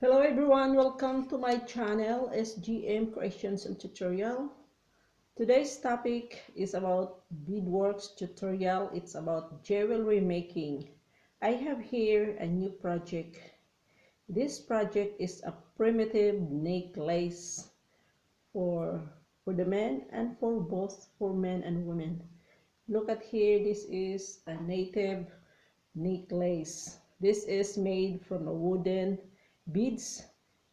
Hello everyone, welcome to my channel SGM Creations and Tutorial. Today's topic is about beadworks tutorial. It's about jewelry making. I have here a new project. This project is a primitive necklace for the men and for men and women. Look at here, this is a native necklace. This is made from a wooden beads,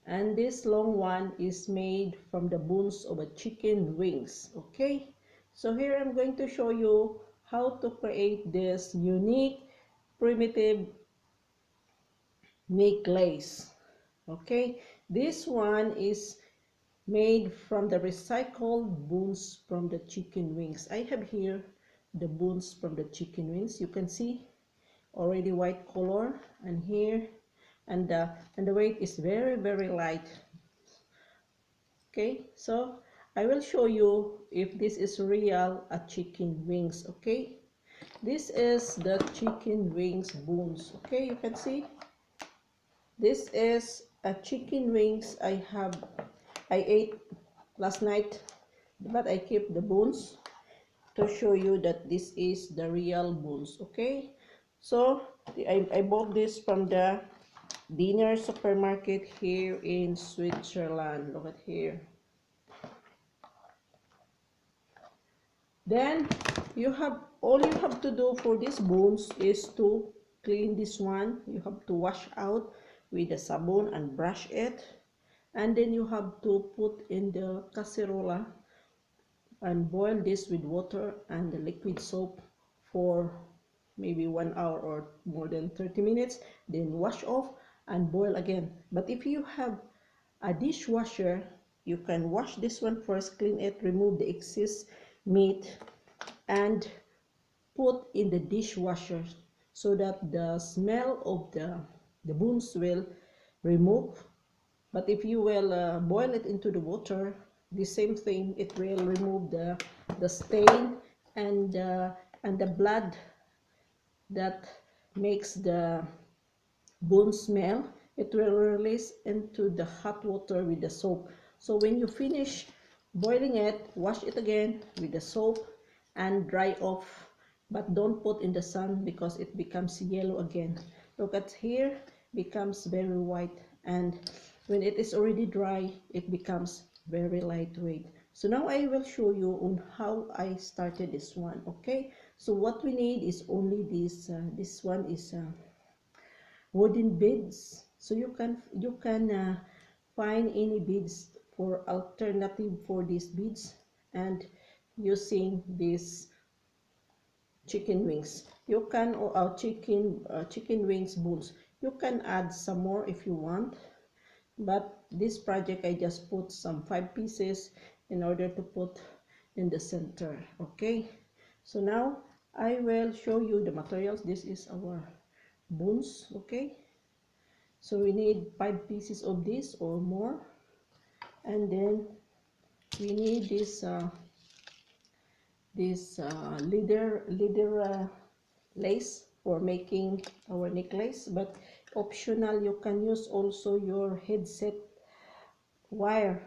and this long one is made from the bones of a chicken wings. Okay, so here I'm going to show you how to create this unique primitive necklace. Okay, this one is made from the recycled bones from the chicken wings. I have here the bones from the chicken wings. You can see already white color, and here and the weight is very light. Okay, so I will show you if this is real a chicken wings. Okay, this is the chicken wings bones. Okay, you can see this is a chicken wings I ate last night, but I keep the bones to show you that this is the real bones. Okay, so I bought this from the dinner supermarket here in Switzerland. Look at here. Then all you have to do for these bones is to clean this one. You have to wash out with the sabon and brush it, and then you have to put in the casserole and boil this with water and the liquid soap for maybe 1 hour or more than 30 minutes, then wash off and boil again. But if you have a dishwasher, you can wash this one first, clean it, remove the excess meat, and put in the dishwasher so that the smell of the bones will remove. But if you will boil it into the water, the same thing, it will remove the stain and the blood that makes the bone smell. It will release into the hot water with the soap. So when you finish boiling it, wash it again with the soap and dry off, but don't put in the sun because it becomes yellow again. Look at here, becomes very white, and when it is already dry, it becomes very lightweight. So now I will show you on how I started this one. Okay, so what we need is only this. This one is wooden beads. So you can find any beads for alternative for these beads, and using these chicken wings, you can chicken wings bones, you can add some more if you want, but this project I just put some 5 pieces in order to put in the center. Okay, so now I will show you the materials. This is our bones. Okay, so we need 5 pieces of this or more, and then we need this leather lace for making our necklace, but optional, you can use also your headset wire.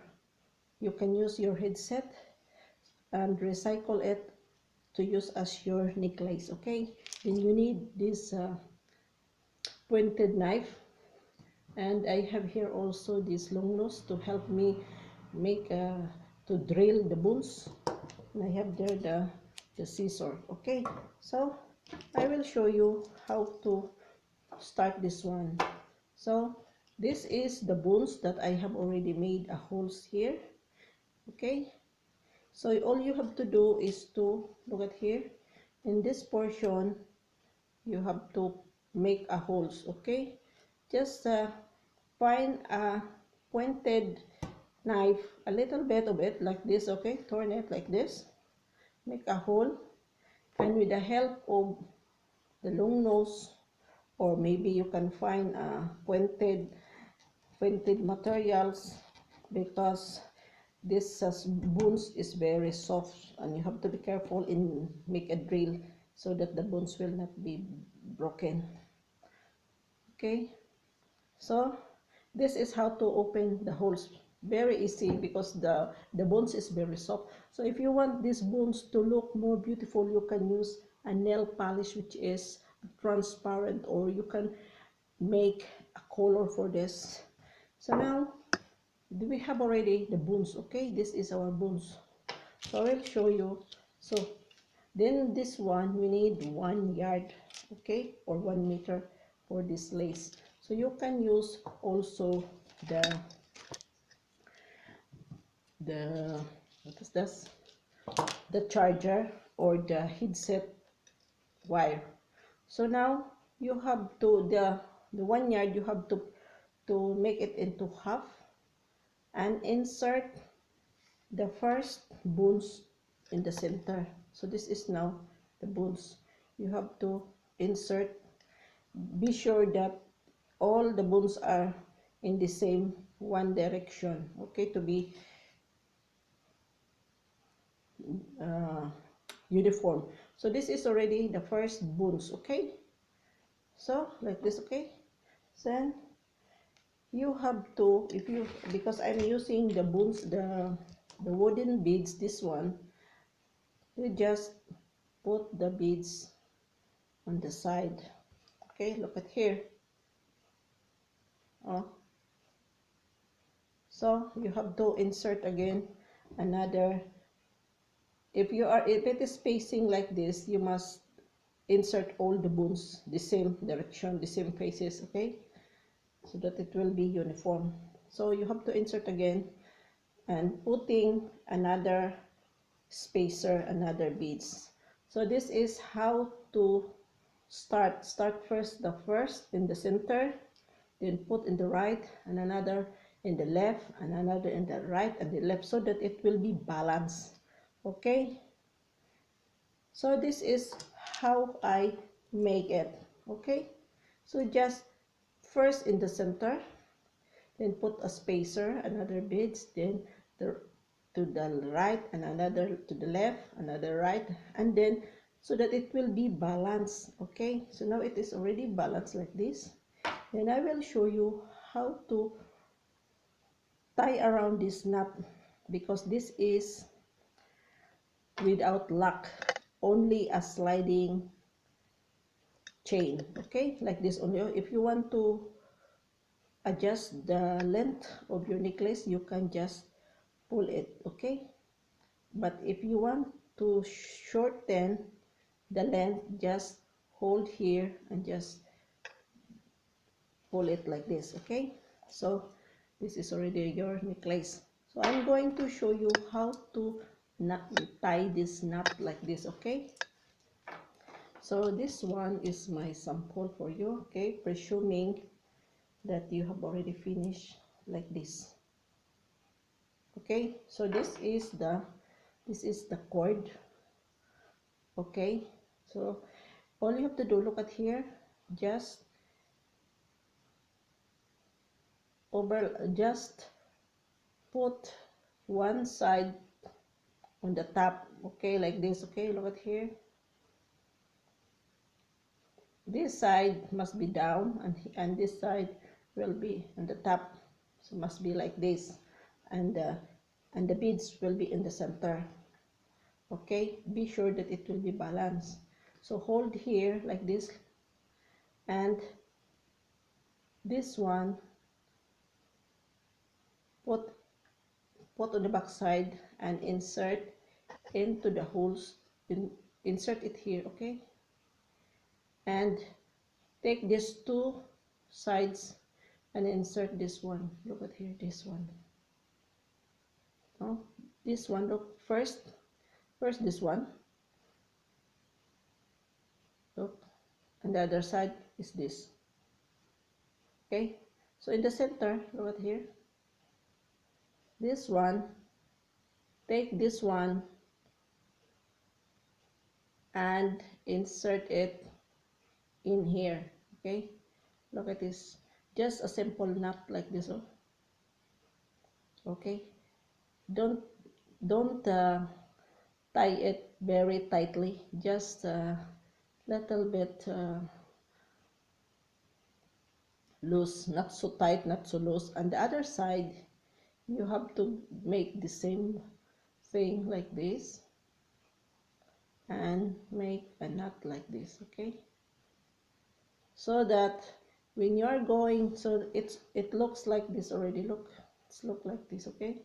You can use your headset and recycle it to use as your necklace. Okay, then you need this pointed knife, and I have here also this long nose to help me make to drill the bones, and I have there the scissor. Okay, so I will show you how to start this one. So this is the bones that I have already made a holes here. Okay, so all you have to do is to look at here in this portion, you have to make a holes. Okay, just find a pointed knife, a little bit of it like this. Okay, turn it like this, make a hole, and with the help of the long nose, or maybe you can find pointed materials, because this bones is very soft and you have to be careful in make a drill so that the bones will not be broken. Okay, so This is how to open the holes. Very easy because the bones is very soft. So if you want these bones to look more beautiful, you can use a nail polish which is transparent, or you can make a color for this. So now we have already the bones. Okay, this is our bones. So I will show you. So then this one we need 1 yard, okay, or 1 meter for this lace. So you can use also the the what is this, the charger or the headset wire. So now you have to the 1 yard, you have to make it into half and insert the first bones in the center. So this is now the bones. You have to insert. Be sure that all the bones are in the same one direction, okay, to be uh, uniform. So this is already the first bones, okay, so like this, okay. Then you have to, if you, because I'm using the bones, the wooden beads, this one, you just put the beads on the side, okay, look at here. Oh, so you have to insert again another. If it is spacing like this, you must insert all the bones the same direction, the same faces, okay, so that it will be uniform. So you have to insert again and putting another spacer, another beads. So this is how to start first the first in the center, then put in the right and another in the left and another in the right and the left, so that it will be balanced, okay. So this is how I make it, okay. So just first in the center, then put a spacer, another beads, then the to the right and another to the left, another right, and then so that it will be balanced, okay. So now it is already balanced like this. Then I will show you how to tie around this knot, because this is without lock, only a sliding chain, okay, like this only. If you want to adjust the length of your necklace, you can just pull it, okay. But if you want to shorten the length, just hold here and just pull it like this, okay. So this is already your necklace. So I'm going to show you how to tie this knot like this, okay. So this one is my sample for you, okay, presuming that you have already finished like this, okay. So this is the cord, okay. So all you have to do, look at here, just just put one side on the top, okay, like this, okay. Look at here, this side must be down and this side will be on the top, so must be like this, and the beads will be in the center, okay. Be sure that it will be balanced. So hold here like this, and this one put on the back side and insert into the holes, insert it here, okay. And take these two sides and insert this one. Look at here, this one. Oh, this one, look, first this one, look, and the other side is this, okay. So in the center, look at here, this one, take this one and insert it in here, okay. Look at this, just a simple knot like this, oh, okay. Don't tie it very tightly, just a little bit loose, not so tight, not so loose. And the other side, you have to make the same thing like this and make a knot like this, okay? So that when you're going, so it looks like this already. Look, it's look like this, okay?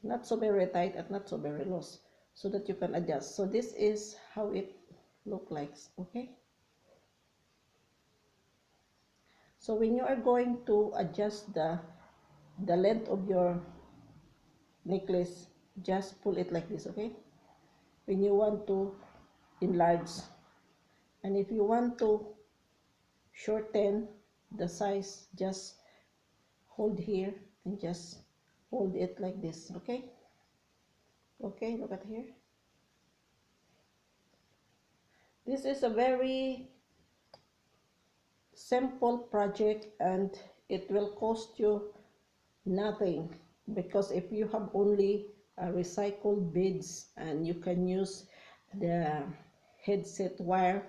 Not so very tight and not so very loose, so that you can adjust. So this is how it look like, okay? So when you are going to adjust the length of your necklace, just pull it like this, okay? When you want to enlarge, and if you want to shorten the size, just hold here and just hold it like this, okay? Okay, look at here. This is a very simple project and it will cost you nothing, because if you have only recycled beads and you can use the headset wire,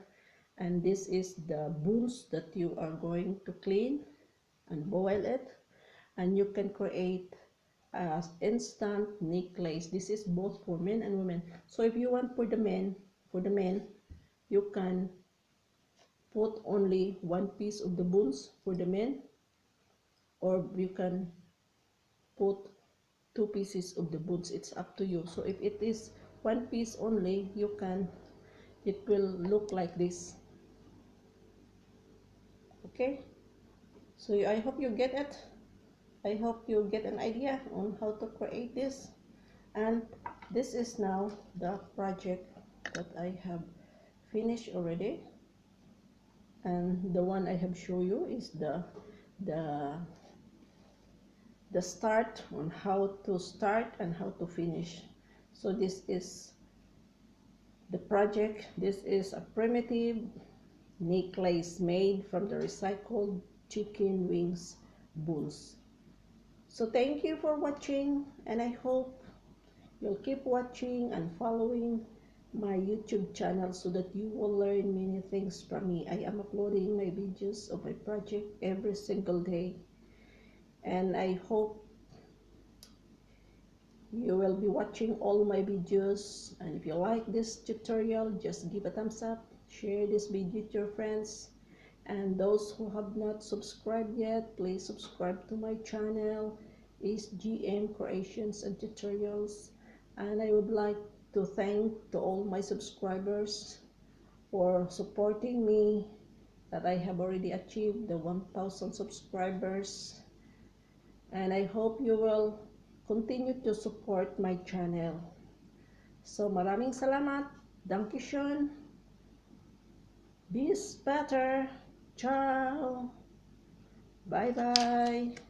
and this is the bones that you are going to clean and boil it, and you can create instant necklace. This is both for men and women. So if you want for the men, you can put only one piece of the bones for the men, or you can put two pieces of the bones. It's up to you. So if it is one piece only, you can, it will look like this, okay? So I hope you get it. I hope you get an idea on how to create this. And this is now the project that I have finished already, and the one I have shown you is the start, on how to start and how to finish. So this is the project. This is a primitive necklace made from the recycled chicken wings bones. So thank you for watching, and I hope you'll keep watching and following my YouTube channel so that you will learn many things from me. I am uploading my videos of my project every single day, and I hope you will be watching all my videos. And if you like this tutorial, just give a thumbs up, share this video with your friends, and those who have not subscribed yet, please subscribe to my channel. Is GM Creations and Tutorials. And I would like to thank to all my subscribers for supporting me, that I have already achieved the 1,000 subscribers, and I hope you will continue to support my channel. So maraming salamat. Dankeschön. Bis better. Ciao. Bye bye.